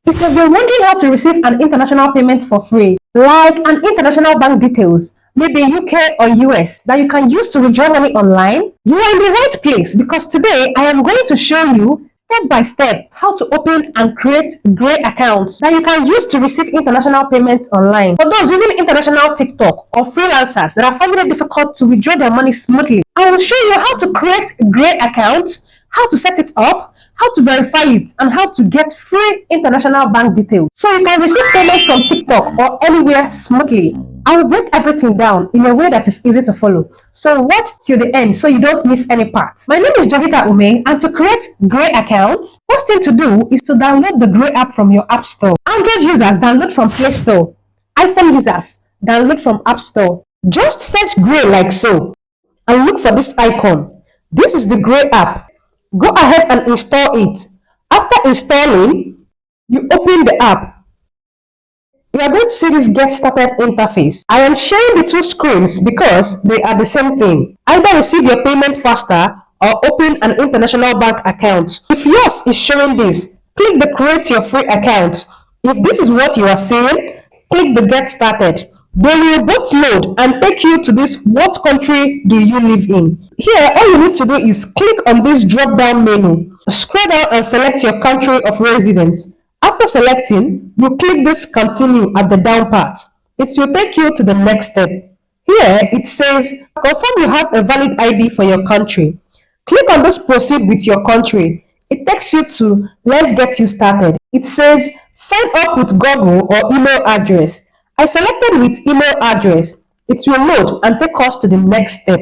If you've been wondering how to receive an international payment for free, like an international bank details, maybe UK or US, that you can use to withdraw money online, you are in the right place because today I am going to show you step by step how to open and create great accounts that you can use to receive international payments online. For those using international TikTok or freelancers that are finding it difficult to withdraw their money smoothly, I will show you how to create a great account, how to set it up, how to verify it, and how to get free international bank details so you can receive payments from TikTok or anywhere smoothly. I will break everything down in a way that is easy to follow. So watch till the end so you don't miss any part. My name is Jovita Ume, and to create Grey account, first thing to do is to download the Grey app from your app store. Android users download from Play Store. iPhone users download from App Store. Just search Grey like so and look for this icon. This is the Grey app. Go ahead and install it. After installing, you open the app. You are going to see this get started interface. I am sharing the two screens because they are the same thing. Either receive your payment faster or open an international bank account. If yours is showing this, click the create your free account. If this is what you are seeing, click the get started. They will both load and take you to this what country do you live in. Here, all you need to do is click on this drop down menu. Scroll down and select your country of residence. After selecting, you click this continue at the down part. It will take you to the next step. Here, it says confirm you have a valid ID for your country. Click on this proceed with your country. It takes you to let's get you started. It says sign up with Google or email address. I selected with email address. It will load and take us to the next step.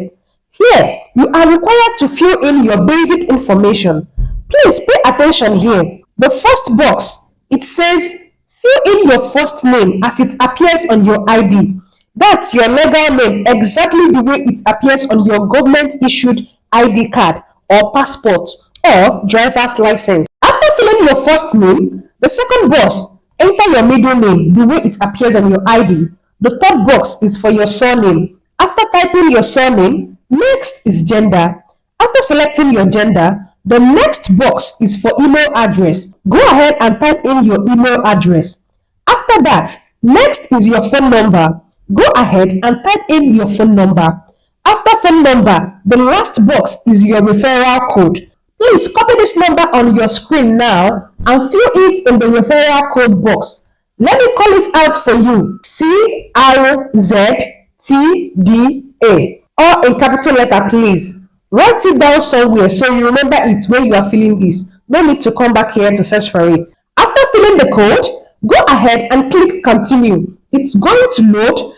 Here, you are required to fill in your basic information. Please pay attention here. The first box, it says fill in your first name as it appears on your ID. That's your legal name, exactly the way it appears on your government-issued ID card or passport or driver's license. After filling your first name, the second box, enter your middle name the way it appears on your ID. The third box is for your surname. After typing your surname, next is gender. After selecting your gender, the next box is for email address. Go ahead and type in your email address. After that, next is your phone number. Go ahead and type in your phone number. After phone number, the last box is your referral code. Please copy this number on your screen now and fill it in the referral code box. Let me call it out for you. CRZTDA. All in capital letter, please. Write it down somewhere so you remember it when you are filling this. No need to come back here to search for it. After filling the code, go ahead and click continue. It's going to load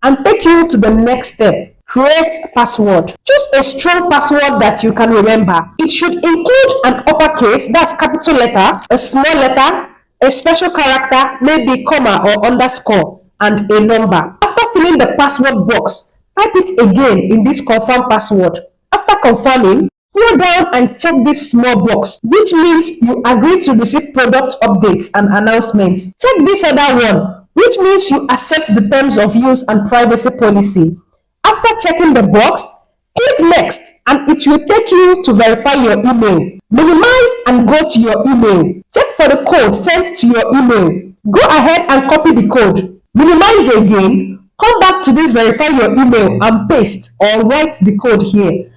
and take you to the next step. Create password. Choose a strong password that you can remember. It should include an uppercase, that's capital letter, a small letter, a special character, maybe comma or underscore, and a number. After filling the password box, type it again in this confirm password. After confirming, scroll down and check this small box, which means you agree to receive product updates and announcements. Check this other one, which means you accept the terms of use and privacy policy. After checking the box, click next and it will take you to verify your email. Minimize and go to your email. Check for the code sent to your email. Go ahead and copy the code. Minimize again. Come back to this verify your email and paste or write the code here.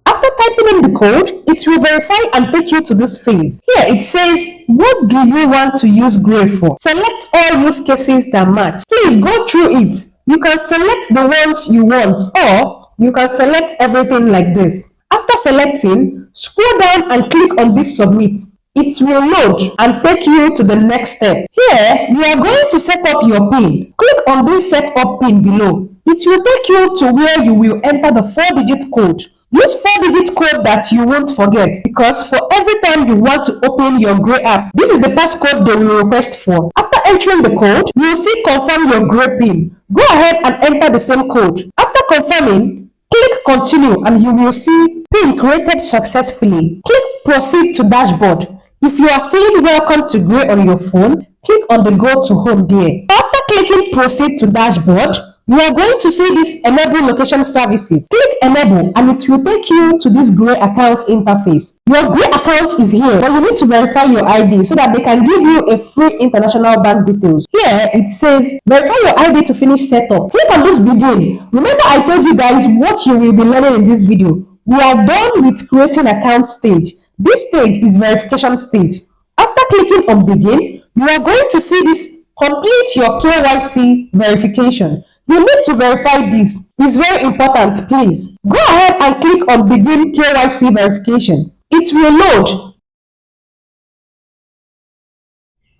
After typing in the code, it will verify and take you to this phase. Here it says, what do you want to use Grey for? Select all use cases that match. Please go through it. You can select the ones you want or you can select everything like this. After selecting, scroll down and click on this submit. It will load and take you to the next step. Here, you are going to set up your PIN. Click on this set up PIN below. It will take you to where you will enter the 4-digit code. Use 4-digit code that you won't forget because for every time you want to open your Grey app, this is the passcode they will request for. After entering the code, you will see confirm your Grey PIN. Go ahead and enter the same code. After confirming, click continue and you will see PIN created successfully. Click proceed to dashboard. If you are seeing welcome to Grey on your phone, click on the go to home there. After clicking proceed to dashboard, you are going to see this enable location services. Click enable and it will take you to this gray account interface. Your gray account is here, but you need to verify your ID so that they can give you a free international bank details. Here it says verify your ID to finish setup. Click on this begin. Remember I told you guys what you will be learning in this video. We are done with creating account stage. This stage is verification stage. After clicking on begin, you are going to see this complete your KYC verification. You need to verify this. It's very important, please. Go ahead and click on begin KYC verification. It will load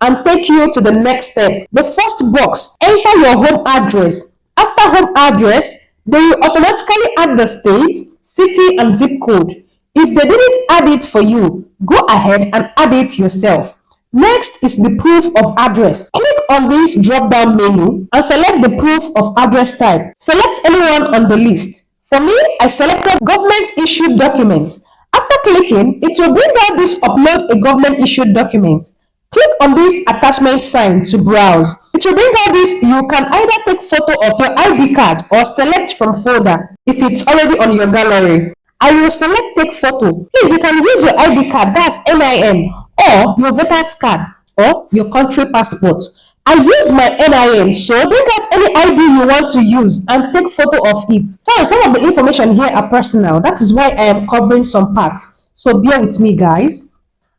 and take you to the next step. The first box, enter your home address. After home address, they will automatically add the state, city, and zip code. If they didn't add it for you, go ahead and add it yourself. Next is the proof of address. Click on this drop-down menu and select the proof of address type. Select anyone on the list. For me, I selected government-issued documents. After clicking, it will bring out this upload a government-issued document. Click on this attachment sign to browse. It will bring out this, you can either take photo of your ID card or select from folder if it's already on your gallery. I will select take photo. Please, you can use your ID card, that's NIN, or your voter's card, or your country passport. I used my NIN, so bring out any ID you want to use and take photo of it. Sorry, some of the information here are personal. That is why I am covering some parts. So bear with me, guys.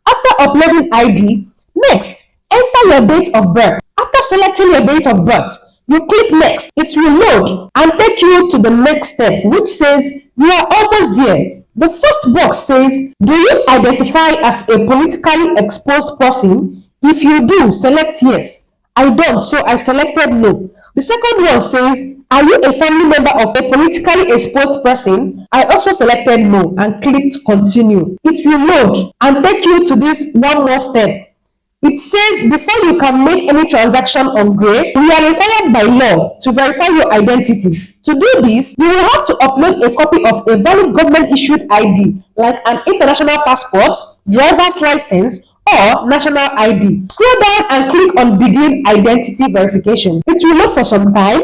After uploading ID, next, enter your date of birth. After selecting your date of birth, you click next. It will load and take you to the next step, which says you are almost there. The first box says, do you identify as a politically exposed person? If you do, select yes. I don't, so I selected no. The second one says, are you a family member of a politically exposed person? I also selected no and clicked continue. It will load and take you to this one more step. It says before you can make any transaction on Gray, we are required by law to verify your identity. To do this, you will have to upload a copy of a valid government-issued ID, like an international passport, driver's license, or national ID. Scroll down and click on Begin Identity Verification. It will load for some time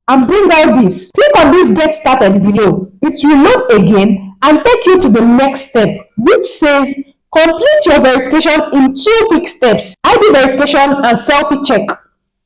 and bring out this. Click on this Get Started below. It will load again and take you to the next step, which says complete your verification in 2 quick steps: ID verification and selfie check.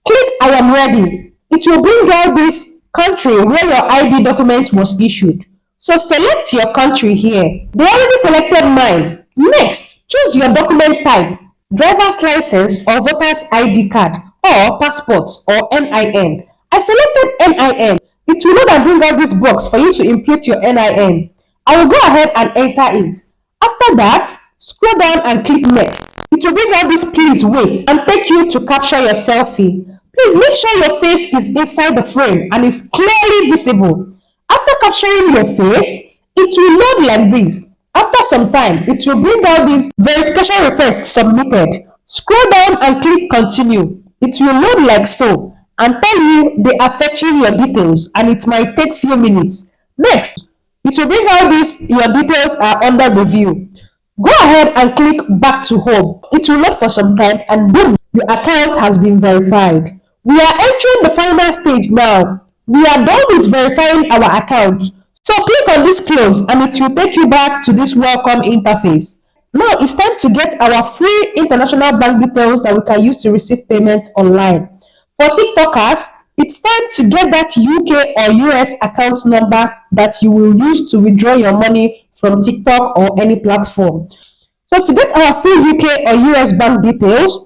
Click I am ready. It will bring out this country where your ID document was issued. So select your country here. They already selected mine. Next, choose your document type: driver's license or voter's ID card, or passport or NIN. I selected NIN. It will load and bring out this box for you to input your NIN. I will go ahead and enter it. After that, scroll down and click next. It will bring out this please wait and take you to capture your selfie. Please make sure your face is inside the frame and is clearly visible. After capturing your face, it will load like this. After some time, it will bring out this verification request submitted. Scroll down and click continue. It will load like so and tell you they are fetching your details, and it might take few minutes. Next, it will bring out this your details are under review. Go ahead and click back to home. It will load for some time and boom, your account has been verified. We are entering the final stage now. We are done with verifying our account. So click on this close and it will take you back to this welcome interface. Now it's time to get our free international bank details that we can use to receive payments online. For TikTokers, it's time to get that UK or US account number that you will use to withdraw your money from TikTok or any platform. So to get our free UK or US bank details,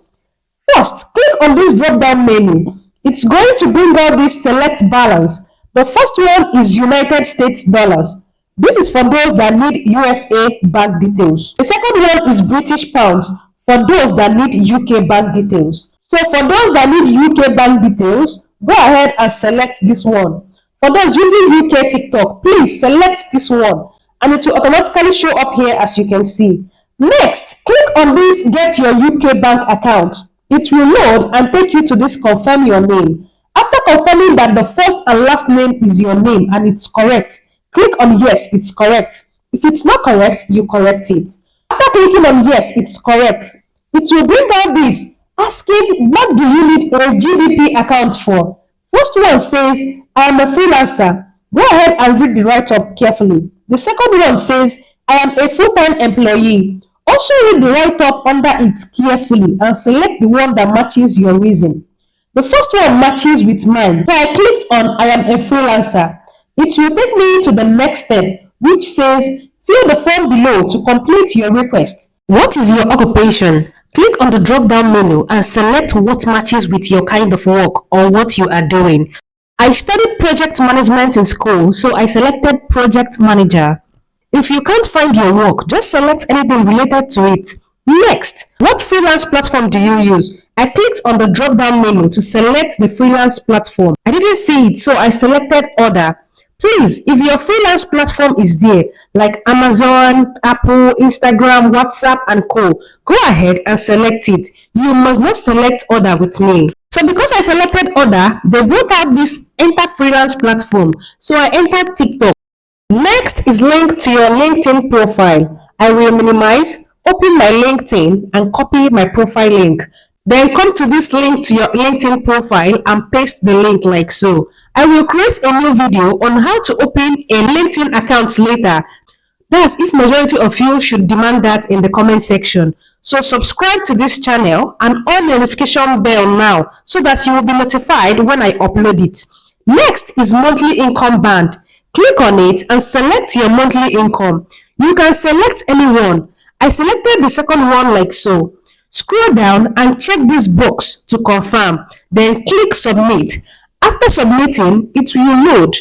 first click on this drop-down menu. It's going to bring out this select balance. The first one is United States dollars. This is for those that need USA bank details. The second one is British pounds for those that need UK bank details. So for those that need UK bank details, go ahead and select this one. For those using UK TikTok, please select this one and it will automatically show up here as you can see. Next, click on this Get Your UK Bank Account. It will load and take you to this Confirm Your Name. After confirming that the first and last name is your name and it's correct, click on Yes, it's correct. If it's not correct, you correct it. After clicking on Yes, it's correct, it will bring out this asking what do you need a GDP account for? First one says, I am a freelancer. Go ahead and read the write-up carefully. The second one says, I am a full-time employee. Also read the write-up under it carefully and select the one that matches your reason. The first one matches with mine. So I clicked on I am a freelancer. It will take me to the next step, which says fill the form below to complete your request. What is your occupation? Click on the drop-down menu and select what matches with your kind of work or what you are doing. I studied project management in school, so I selected project manager. If you can't find your work, just select anything related to it. Next, what freelance platform do you use? I clicked on the drop-down menu to select the freelance platform. I didn't see it, so I selected other. Please, if your freelance platform is there, like Amazon, Apple, Instagram, WhatsApp, and co, go ahead and select it. You must not select other with me. So because I selected other, they brought out this enter freelance platform. So I entered TikTok. Next is link to your LinkedIn profile. I will minimize, open my LinkedIn and copy my profile link. Then come to this link to your LinkedIn profile and paste the link like so. I will create a new video on how to open a LinkedIn account later. That's if majority of you should demand that in the comment section. So subscribe to this channel and on the notification bell now so that you will be notified when I upload it. Next is monthly income band. Click on it and select your monthly income. You can select anyone. I selected the second one like so. Scroll down and check this box to confirm. Then click submit. After submitting, it will load.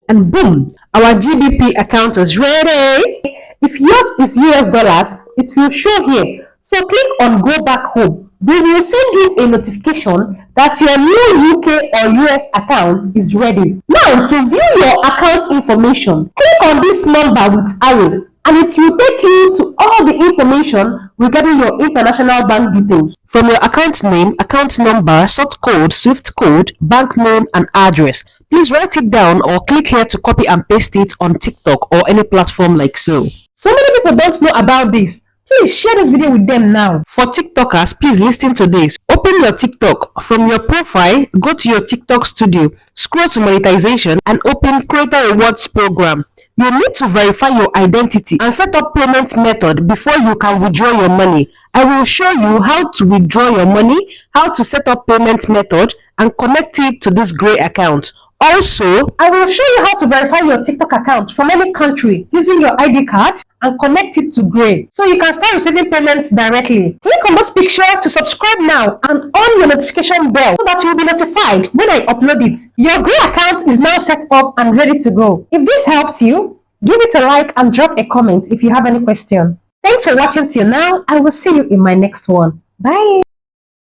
And boom, our GBP account is ready. If yours is US dollars, it will show here. So click on go back home. They will send you a notification that your new UK or US account is ready. Now to view your account information, click on this number with arrow and it will take you to all the information regarding your international bank details. From your account name, account number, sort code, SWIFT code, bank name and address. Please write it down or click here to copy and paste it on TikTok or any platform like so. So many people don't know about this. Please share this video with them now. For TikTokers, please listen to this. Open your TikTok. From your profile, go to your TikTok studio, scroll to monetization and open Creator Rewards program. You need to verify your identity and set up payment method before you can withdraw your money. I will show you how to withdraw your money, how to set up payment method and connect it to this gray account. Also, I will show you how to verify your TikTok account from any country using your ID card and connect it to Gray so you can start receiving payments directly. Click on this picture to subscribe now and on your notification bell so that you will be notified when I upload it. Your Gray account is now set up and ready to go. If this helps you, give it a like and drop a comment if you have any question. Thanks for watching till now. I will see you in my next one. Bye.